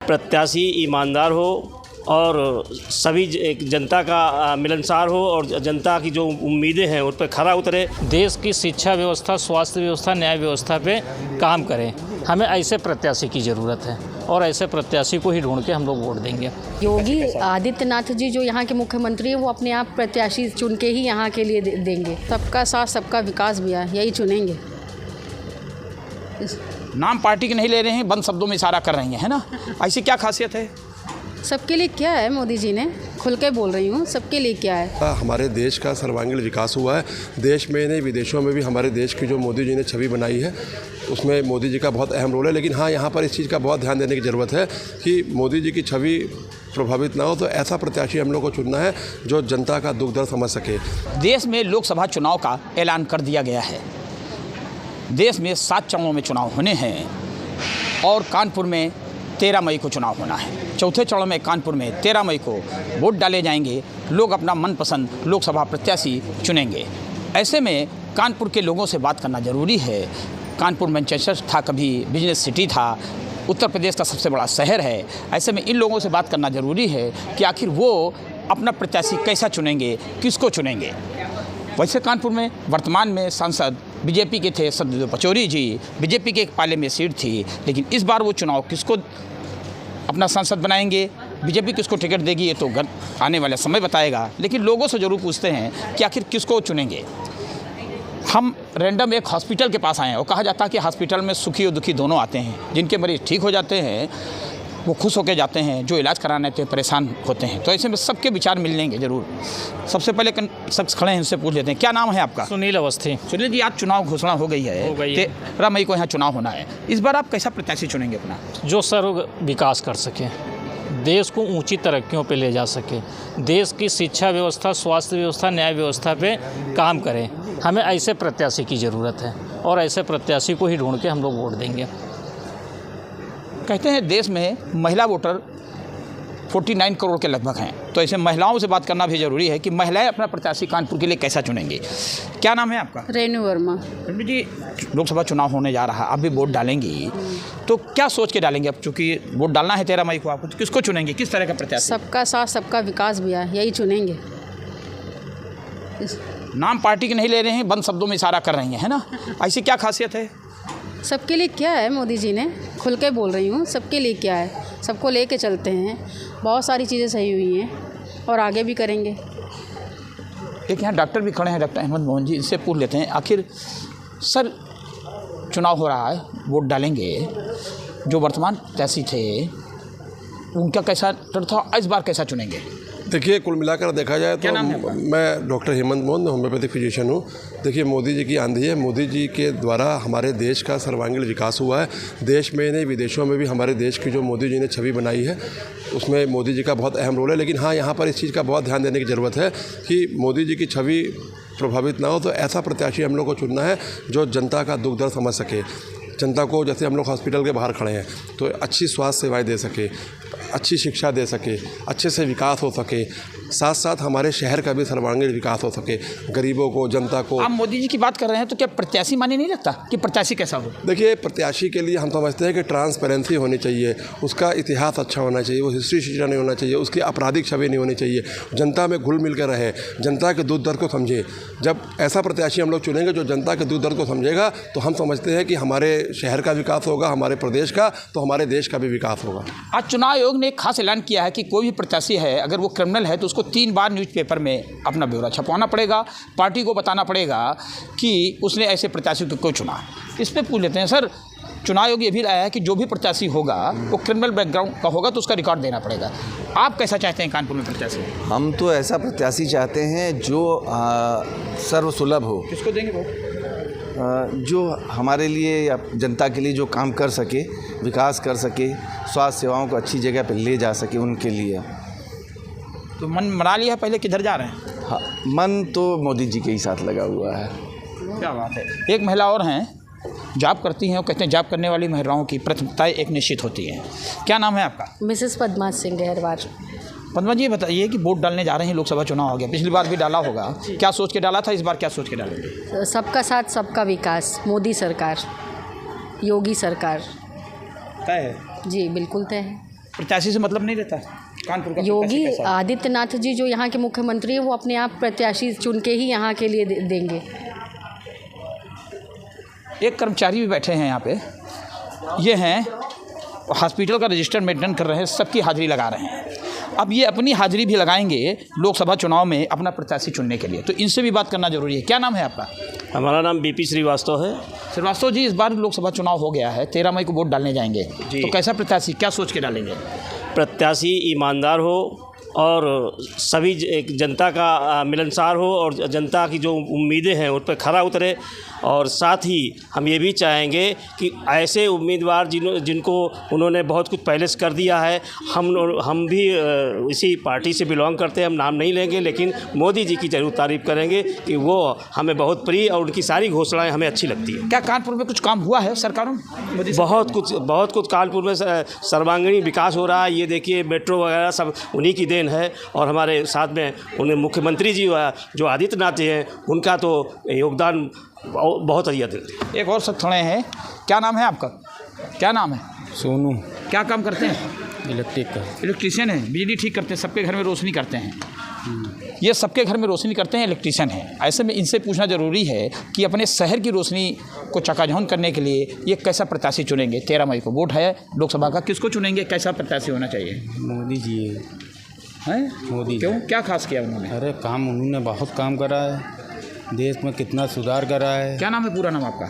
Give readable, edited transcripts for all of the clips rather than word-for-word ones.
प्रत्याशी ईमानदार हो और सभी जनता का मिलनसार हो और जनता की जो उम्मीदें हैं उन पर खरा उतरे। देश की शिक्षा व्यवस्था, स्वास्थ्य व्यवस्था, न्याय व्यवस्था पे काम करें। हमें ऐसे प्रत्याशी की ज़रूरत है और ऐसे प्रत्याशी को ही ढूंढ के हम लोग वोट देंगे। योगी आदित्यनाथ जी जो यहाँ के मुख्यमंत्री हैं वो अपने आप प्रत्याशी चुन के ही यहाँ के लिए देंगे। सबका साथ सबका विकास भी है, यही चुनेंगे। नाम पार्टी के नहीं ले रहे हैं, बंद शब्दों में इशारा कर रही हैं, है ना? ऐसी क्या खासियत है? सबके लिए क्या है, मोदी जी ने खुल के बोल रही हूँ, सबके लिए क्या है। हमारे देश का सर्वांगीण विकास हुआ है। देश में नहीं विदेशों में भी हमारे देश की जो मोदी जी ने छवि बनाई है उसमें मोदी जी का बहुत अहम रोल है। लेकिन हाँ, यहाँ पर इस चीज़ का बहुत ध्यान देने की ज़रूरत है कि मोदी जी की छवि प्रभावित ना हो, तो ऐसा प्रत्याशी हम लोग को चुनना है जो जनता का दुख दर्द समझ सके। देश में लोकसभा चुनाव का ऐलान कर दिया गया है। देश में 7 चरणों में चुनाव होने हैं और कानपुर में 13 मई को चुनाव होना है। चौथे चरण में कानपुर में 13 मई को वोट डाले जाएंगे। लोग अपना मनपसंद लोकसभा प्रत्याशी चुनेंगे। ऐसे में कानपुर के लोगों से बात करना ज़रूरी है। कानपुर मैनचेस्टर था, कभी बिजनेस सिटी था, उत्तर प्रदेश का सबसे बड़ा शहर है। ऐसे में इन लोगों से बात करना ज़रूरी है कि आखिर वो अपना प्रत्याशी कैसा चुनेंगे, किसको चुनेंगे। वैसे कानपुर में वर्तमान में सांसद बीजेपी के थे सददेव पचौरी जी, बीजेपी के एक पाले में सीट थी। लेकिन इस बार वो चुनाव किसको अपना सांसद बनाएंगे, बीजेपी किसको टिकट देगी, ये तो आने वाला समय बताएगा। लेकिन लोगों से ज़रूर पूछते हैं कि आखिर किसको चुनेंगे। हम रैंडम एक हॉस्पिटल के पास आए हैं और कहा जाता है कि हॉस्पिटल में सुखी और दुखी दोनों आते हैं। जिनके मरीज़ ठीक हो जाते हैं वो खुश होकर जाते हैं, जो इलाज कराने से परेशान होते हैं। तो ऐसे में सबके विचार मिल लेंगे ज़रूर। सबसे पहले शख्स खड़े हैं, उनसे पूछ लेते हैं, क्या नाम है आपका? सुनील अवस्थी। सुनील जी, आज चुनाव घोषणा हो गई है, 13 मई को यहाँ चुनाव होना है। इस बार आप कैसा प्रत्याशी चुनेंगे अपना? जो सर्व विकास कर सके, देश को ऊंची तरक्कियों पे ले जा सके, देश की शिक्षा व्यवस्था, स्वास्थ्य व्यवस्था, न्याय व्यवस्था पे काम करें। हमें ऐसे प्रत्याशी की ज़रूरत है और ऐसे प्रत्याशी को ही ढूंढ के हम लोग वोट देंगे। कहते हैं देश में महिला वोटर 49 करोड़ के लगभग हैं, तो ऐसे महिलाओं से बात करना भी ज़रूरी है कि महिलाएं अपना प्रत्याशी कानपुर के लिए कैसा चुनेंगे। क्या नाम है आपका? रेणु वर्मा। रेणु जी, लोकसभा चुनाव होने जा रहा है, आप भी वोट डालेंगी, तो क्या सोच के डालेंगे? अब चूँकि वोट डालना है 13 मई को आपको, तो किसको चुनेंगे, किस तरह का प्रत्याशी? सबका साथ सबका विकास भी है, यही चुनेंगे। नाम पार्टी के नहीं ले रहे हैं, बंद शब्दों में इशारा कर रही हैं, है ना? ऐसी क्या खासियत है? सबके लिए क्या है, मोदी जी ने खुल के बोल रही हूँ, सबके लिए क्या है। सबको लेके चलते हैं, बहुत सारी चीज़ें सही हुई हैं और आगे भी करेंगे। एक यहाँ डॉक्टर भी खड़े हैं, डॉक्टर अहमद मोहन जी, इनसे पूछ लेते हैं, आखिर सर चुनाव हो रहा है, वोट डालेंगे, जो वर्तमान प्रत्याशी थे उनका कैसा था, इस बार कैसा चुनेंगे? देखिए, कुल मिलाकर देखा जाए तो मैं doctor Hemant Mohan homeopathic physician हूँ। देखिए, मोदी जी की आंधी है। मोदी जी के द्वारा हमारे देश का सर्वांगीण विकास हुआ है। देश में नहीं विदेशों में भी हमारे देश की जो मोदी जी ने छवि बनाई है उसमें मोदी जी का बहुत अहम रोल है। लेकिन हाँ, यहाँ पर इस चीज़ का बहुत ध्यान देने की ज़रूरत है कि मोदी जी की छवि प्रभावित ना हो, तो ऐसा प्रत्याशी हम लोग को चुनना है जो जनता का दुख दर्द समझ सके। जनता को, जैसे हम लोग हॉस्पिटल के बाहर खड़े हैं, तो अच्छी स्वास्थ्य सेवाएं दे सके, अच्छी शिक्षा दे सके, अच्छे से विकास हो सके, साथ साथ हमारे शहर का भी सर्वांगीण विकास हो सके, गरीबों को, जनता को। आप मोदी जी की बात कर रहे हैं तो क्या प्रत्याशी माने नहीं लगता कि प्रत्याशी कैसा हो? देखिए, प्रत्याशी के लिए हम समझते हैं कि ट्रांसपेरेंसी होनी चाहिए, उसका इतिहास अच्छा होना चाहिए, वो हिस्ट्री शीटर नहीं होना चाहिए, उसकी आपराधिक छवि नहीं होनी चाहिए, जनता में घुल मिल कर रहे, जनता के दुख दर्द को समझे। जब ऐसा प्रत्याशी हम लोग चुनेंगे जो जनता के दुख दर्द को समझेगा, तो हम समझते हैं कि हमारे शहर का विकास होगा, हमारे प्रदेश का, तो हमारे देश का भी विकास होगा। आज चुनाव आयोग ने एक खास ऐलान किया है कि कोई भी प्रत्याशी है, अगर वो क्रिमिनल है तो उसको 3 बार न्यूज़पेपर में अपना ब्यौरा छपवाना पड़ेगा, पार्टी को बताना पड़ेगा कि उसने ऐसे प्रत्याशी को क्यों चुना। इस पर पूछ लेते हैं, सर चुनाव आयोग ये भी लाया है कि जो भी प्रत्याशी होगा वो क्रिमिनल बैकग्राउंड का होगा तो उसका रिकॉर्ड देना पड़ेगा। आप कैसा चाहते हैं कानपुर में प्रत्याशी? हम तो ऐसा प्रत्याशी चाहते हैं जो सर्वसुलभ हो। किसको देंगे वो? जो हमारे लिए या जनता के लिए जो काम कर सके, विकास कर सके, स्वास्थ्य सेवाओं को अच्छी जगह पर ले जा सके, उनके लिए। तो मन बना लिया पहले, किधर जा रहे हैं? हाँ, मन तो मोदी जी के ही साथ लगा हुआ है। क्या बात है। एक महिला और हैं, जॉब करती हैं और कहते हैं जॉब करने वाली महिलाओं की प्राथमिकताएं एक निश्चित होती हैं। क्या नाम है आपका? मिसेस पद्मा सिंह गहरवार। पद्मा जी, बताइए कि वोट डालने जा रहे हैं, लोकसभा चुनाव हो गया, पिछली बार भी डाला होगा, क्या सोच के डाला था, इस बार क्या सोच के डालेंगे? सबका साथ सबका विकास, मोदी सरकार, योगी सरकार। तय है? जी बिल्कुल तय है। प्रत्याशी से मतलब नहीं रहता कानपुर का? योगी आदित्यनाथ जी जो यहाँ के मुख्यमंत्री हैं वो अपने आप प्रत्याशी चुन के ही यहाँ के लिए देंगे। एक कर्मचारी भी बैठे हैं यहाँ पे, ये हैं हॉस्पिटल का रजिस्टर मेंटेन कर रहे हैं, सबकी हाजिरी लगा रहे हैं। अब ये अपनी हाजिरी भी लगाएंगे लोकसभा चुनाव में अपना प्रत्याशी चुनने के लिए, तो इनसे भी बात करना जरूरी है। क्या नाम है आपका? हमारा नाम बीपी श्रीवास्तव है। श्रीवास्तव जी, इस बार लोकसभा चुनाव हो गया है, 13 मई को वोट डालने जाएंगे, तो कैसा प्रत्याशी, क्या सोच के डालेंगे? प्रत्याशी ईमानदार हो और सभी एक जनता का मिलनसार हो और जनता की जो उम्मीदें हैं उन पर खरा उतरे। और साथ ही हम ये भी चाहेंगे कि ऐसे उम्मीदवार जिनको उन्होंने बहुत कुछ पहले से कर दिया है, हम भी इसी पार्टी से बिलोंग करते हैं, हम नाम नहीं लेंगे, लेकिन मोदी जी की ज़रूर तारीफ़ करेंगे कि वो हमें बहुत प्रिय और उनकी सारी घोषणाएं हमें अच्छी लगती है। क्या कानपुर में कुछ काम हुआ है सरकारों में? बहुत कुछ कानपुर में सर्वांगीण विकास हो रहा है। ये देखिए मेट्रो वगैरह सब उन्हीं की देन है, और हमारे साथ में उन्हें मुख्यमंत्री जी जो आदित्यनाथ जी हैं उनका तो योगदान बहुत अधिक है। एक और सब खड़े हैं, क्या नाम है आपका? क्या नाम है? सोनू। क्या काम करते हैं? इलेक्ट्रिक का। इलेक्ट्रीशियन है, बिजली ठीक करते हैं, सबके घर में रोशनी करते हैं। ये सबके घर में रोशनी करते हैं, इलेक्ट्रीशियन है। ऐसे में इनसे पूछना ज़रूरी है कि अपने शहर की रोशनी को चकाचौंध करने के लिए ये कैसा प्रत्याशी चुनेंगे? 13 मई को वोट है लोकसभा का, किसको चुनेंगे? कैसा प्रत्याशी होना चाहिए? मोदी जी हैं? मोदी। क्यों, क्या खास किया उन्होंने? अरे काम उन्होंने बहुत काम करा है, देश में कितना सुधार करा है। क्या नाम है पूरा नाम आपका?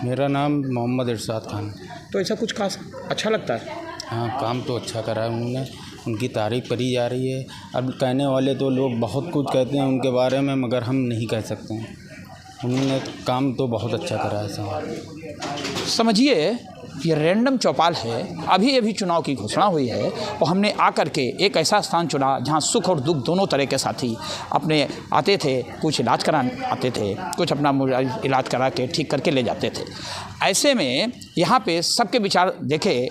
मेरा नाम मोहम्मद इरशाद खान। तो ऐसा कुछ खास अच्छा लगता है? हाँ, काम तो अच्छा करा है उन्होंने, उनकी तारीफ करी जा रही है। अब कहने वाले तो लोग बहुत कुछ कहते हैं उनके बारे में, मगर हम नहीं कह सकते हैं। उन्होंने काम तो बहुत अच्छा करा है साहब। समझिए, ये रैंडम चौपाल है, अभी अभी चुनाव की घोषणा हुई है और हमने आकर के एक ऐसा स्थान चुना जहां सुख और दुख दोनों तरह के साथी अपने आते थे, कुछ इलाज कराने आते थे, कुछ अपना इलाज करा के ठीक करके ले जाते थे। ऐसे में यहाँ पे सबके विचार देखे,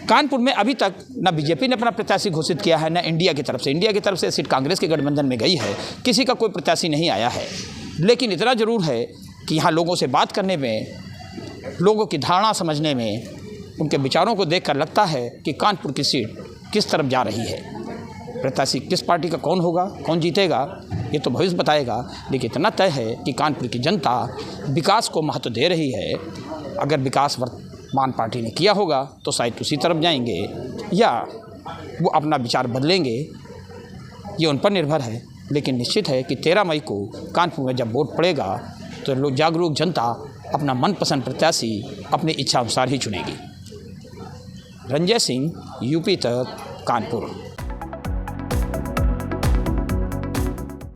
कानपुर में अभी तक न बीजेपी ने अपना प्रत्याशी घोषित किया है, न इंडिया की तरफ से सीट कांग्रेस के गठबंधन में गई है, किसी का कोई प्रत्याशी नहीं आया है। लेकिन इतना ज़रूर है कि यहाँ लोगों से बात करने में, लोगों की धारणा समझने में, उनके विचारों को देखकर लगता है कि कानपुर की सीट किस तरफ जा रही है। प्रत्याशी किस पार्टी का कौन होगा, कौन जीतेगा, ये तो भविष्य बताएगा। लेकिन इतना तय है कि कानपुर की जनता विकास को महत्व दे रही है। अगर विकास वर्तमान पार्टी ने किया होगा तो शायद उसी तरफ जाएंगे, या वो अपना विचार बदलेंगे, ये उन पर निर्भर है। लेकिन निश्चित है कि 13 मई को कानपुर में जब वोट पड़ेगा तो लोग, जागरूक जनता अपना मनपसंद प्रत्याशी अपनी इच्छा अनुसार ही चुनेगी। रंजय सिंह, यूपी तक, कानपुर।